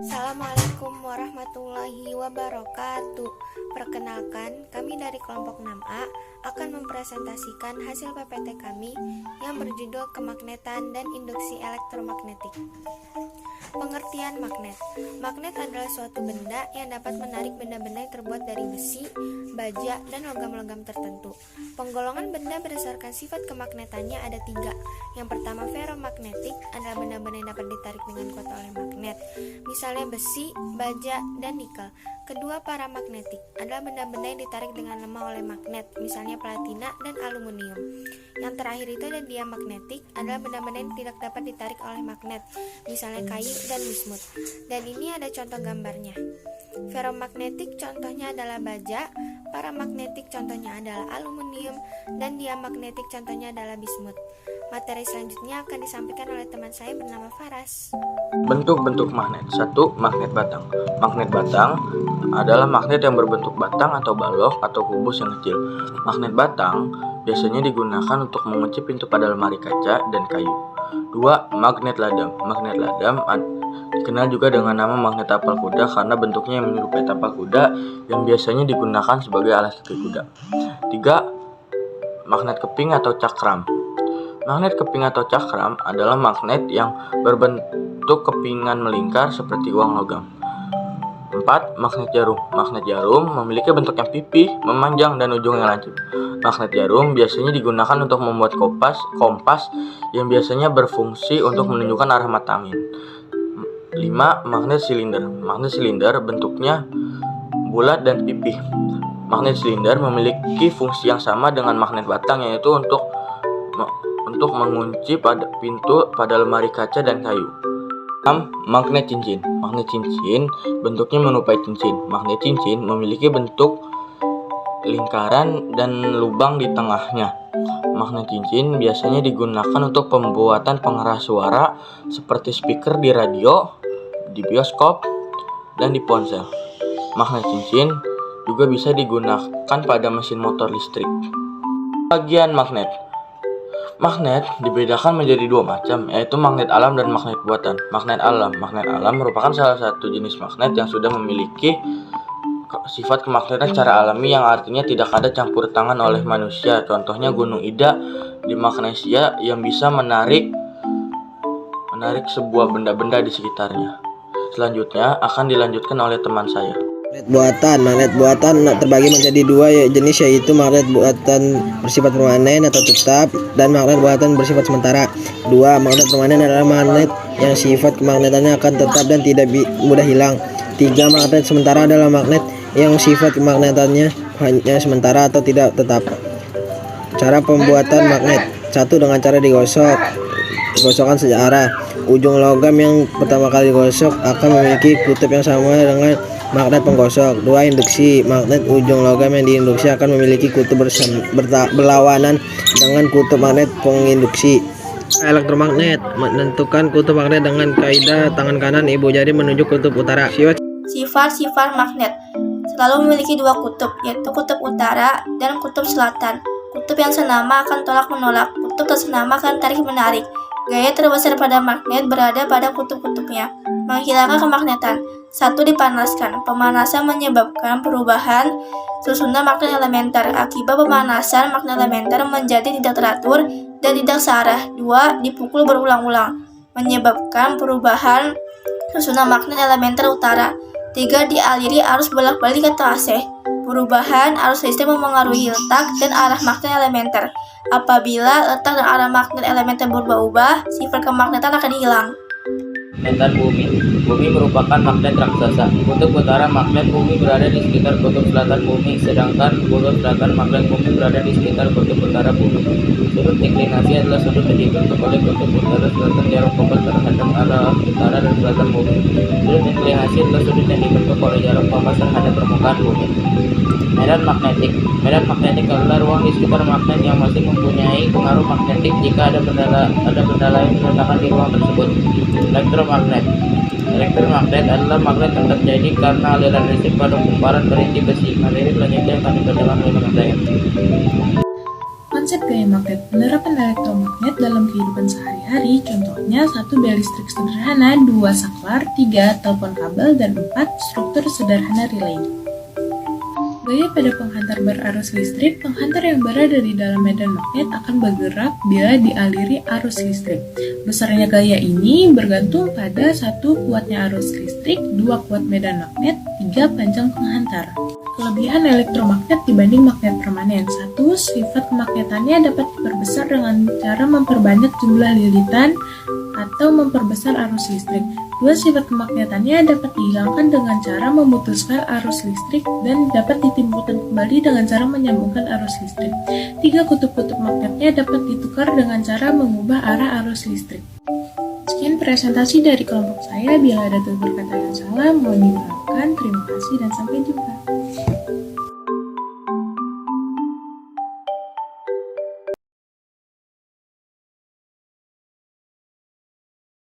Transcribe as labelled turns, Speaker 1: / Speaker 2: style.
Speaker 1: Assalamualaikum warahmatullahi wabarakatuh. Perkenalkan, kami dari kelompok 6A akan mempresentasikan hasil PPT kami yang berjudul Kemagnetan dan Induksi Elektromagnetik. Pengertian magnet. Magnet adalah suatu benda yang dapat menarik benda-benda yang terbuat dari besi, baja, dan logam-logam tertentu. Penggolongan benda berdasarkan sifat kemagnetannya ada 3. Yang pertama, ferromagnetik adalah benda-benda yang dapat ditarik dengan kuat oleh magnet, misalnya besi, baja, dan nikel. Kedua, paramagnetik adalah benda-benda yang ditarik dengan lemah oleh magnet, misalnya platina dan aluminium. Yang terakhir itu ada diamagnetik, adalah benda-benda yang tidak dapat ditarik oleh magnet, misalnya kayu dan bismut. Dan ini ada contoh gambarnya. Ferromagnetik contohnya adalah baja, paramagnetik contohnya adalah aluminium, dan diamagnetik contohnya adalah bismut. Materi selanjutnya akan disampaikan oleh teman saya bernama Faras.
Speaker 2: Bentuk-bentuk magnet. 1. Magnet batang. Magnet batang adalah magnet yang berbentuk batang atau balok atau kubus yang kecil. Magnet batang biasanya digunakan untuk mengunci pintu pada lemari kaca dan kayu. 2. Magnet ladam. Magnet ladam dikenal juga dengan nama magnet tapal kuda karena bentuknya yang menyerupai tapal kuda yang biasanya digunakan sebagai alas kaki kuda. 3. Magnet keping atau cakram. Magnet keping atau cakram adalah magnet yang berbentuk kepingan melingkar seperti uang logam. 4. Magnet jarum. Magnet jarum memiliki bentuk yang pipih, memanjang, dan ujung yang lancip. Magnet jarum biasanya digunakan untuk membuat kompas yang biasanya berfungsi untuk menunjukkan arah mata angin. 5. Magnet silinder. Magnet silinder bentuknya bulat dan pipih. Magnet silinder memiliki fungsi yang sama dengan magnet batang, yaitu untuk mengunci pintu pada lemari kaca dan kayu. 6. Magnet cincin. Magnet cincin bentuknya menyerupai cincin. Magnet cincin memiliki bentuk lingkaran dan lubang di tengahnya. Magnet cincin biasanya digunakan untuk pembuatan pengeras suara seperti speaker di radio, di bioskop, dan di ponsel. Magnet cincin juga bisa digunakan pada mesin motor listrik. Bagian magnet. Magnet dibedakan menjadi 2 macam, yaitu magnet alam dan magnet buatan. Magnet alam merupakan salah satu jenis magnet yang sudah memiliki sifat kemagnetan secara alami, yang artinya tidak ada campur tangan oleh manusia. Contohnya Gunung Ida di Magnesia yang bisa menarik sebuah benda-benda di sekitarnya. Selanjutnya akan dilanjutkan oleh teman saya.
Speaker 3: Magnet buatan terbagi menjadi 2 jenis, yaitu magnet buatan bersifat permanen atau tetap dan magnet buatan bersifat sementara. 2. Magnet permanen adalah magnet yang sifat kemagnetannya akan tetap dan tidak mudah hilang. 3. Magnet sementara adalah magnet yang sifat kemagnetannya hanya sementara atau tidak tetap. Cara pembuatan magnet. 1. Dengan cara digosokkan searah. Ujung logam yang pertama kali digosok akan memiliki kutub yang sama dengan magnet penggosok. 2. Induksi. Magnet ujung logam yang diinduksi akan memiliki kutub berlawanan dengan kutub magnet penginduksi. Elektromagnet. Menentukan kutub magnet dengan kaidah tangan kanan ibu jari menunjuk kutub utara.
Speaker 4: Sifat-sifat magnet selalu memiliki 2 kutub, yaitu kutub utara dan kutub selatan. Kutub yang senama akan tolak-menolak, kutub tak senama akan tarik-menarik. Gaya terbesar pada magnet berada pada kutub-kutubnya. Menghilangkan kemagnetan. 1. Dipanaskan. Pemanasan menyebabkan perubahan susunan magnet elementer. Akibat pemanasan, magnet elementer menjadi tidak teratur dan tidak searah. 2. Dipukul berulang-ulang, menyebabkan perubahan susunan magnet elementer utara. 3. Dialiri arus bolak-balik atau AC. Perubahan arus listrik memengaruhi letak dan arah magnet elementer. Apabila letak dan arah magnet elementer berubah-ubah, sifat kemagnetan akan hilang.
Speaker 5: Magnetan bumi. Bumi merupakan magnet raksasa. Kutub utara magnet bumi berada di sekitar kutub selatan bumi, sedangkan kutub selatan magnet bumi berada di sekitar kutub utara bumi. Sudut inklinasi adalah sudut yang dibentuk oleh kutub utara selatan jarum kompas terhadap arah utara dan selatan bumi. Sudut inklinasi adalah sudut yang dibentuk oleh jarum kompas terhadap permukaan bumi. Medan magnetik. Medan magnetik adalah ruang di sekitar magnet yang masih mempunyai pengaruh magnetik jika ada benda lain diletakkan di ruang tersebut. Elektromagnet. Elektromagnet adalah magnet yang terjadi karena aliran listrik pada kumparan berinti besi. Materi selanjutnya akan dibacakan oleh teman saya.
Speaker 6: Konsep gaya magnet, penerapan elektromagnet dalam kehidupan sehari-hari, contohnya 1. Bel listrik sederhana, 2. saklar, 3. telepon kabel, dan 4. struktur sederhana relay. Gaya pada penghantar berarus listrik, penghantar yang berada di dalam medan magnet akan bergerak bila dialiri arus listrik. Besarnya gaya ini bergantung pada 1. kuatnya arus listrik, 2. kuat medan magnet, 3. panjang penghantar. Kelebihan elektromagnet dibanding magnet permanen. 1. Sifat kemagnetannya dapat diperbesar dengan cara memperbanyak jumlah lilitan atau memperbesar arus listrik. 2. Sifat kemagnetannya dapat dihilangkan dengan cara memutuskan arus listrik dan dapat ditimbulkan kembali dengan cara menyambungkan arus listrik. 3. Kutub-kutub magnetnya dapat ditukar dengan cara mengubah arah arus listrik. Sekian presentasi dari kelompok saya. Bila ada tutur kata yang salah, mohon dimaafkan. Terima kasih dan sampai jumpa.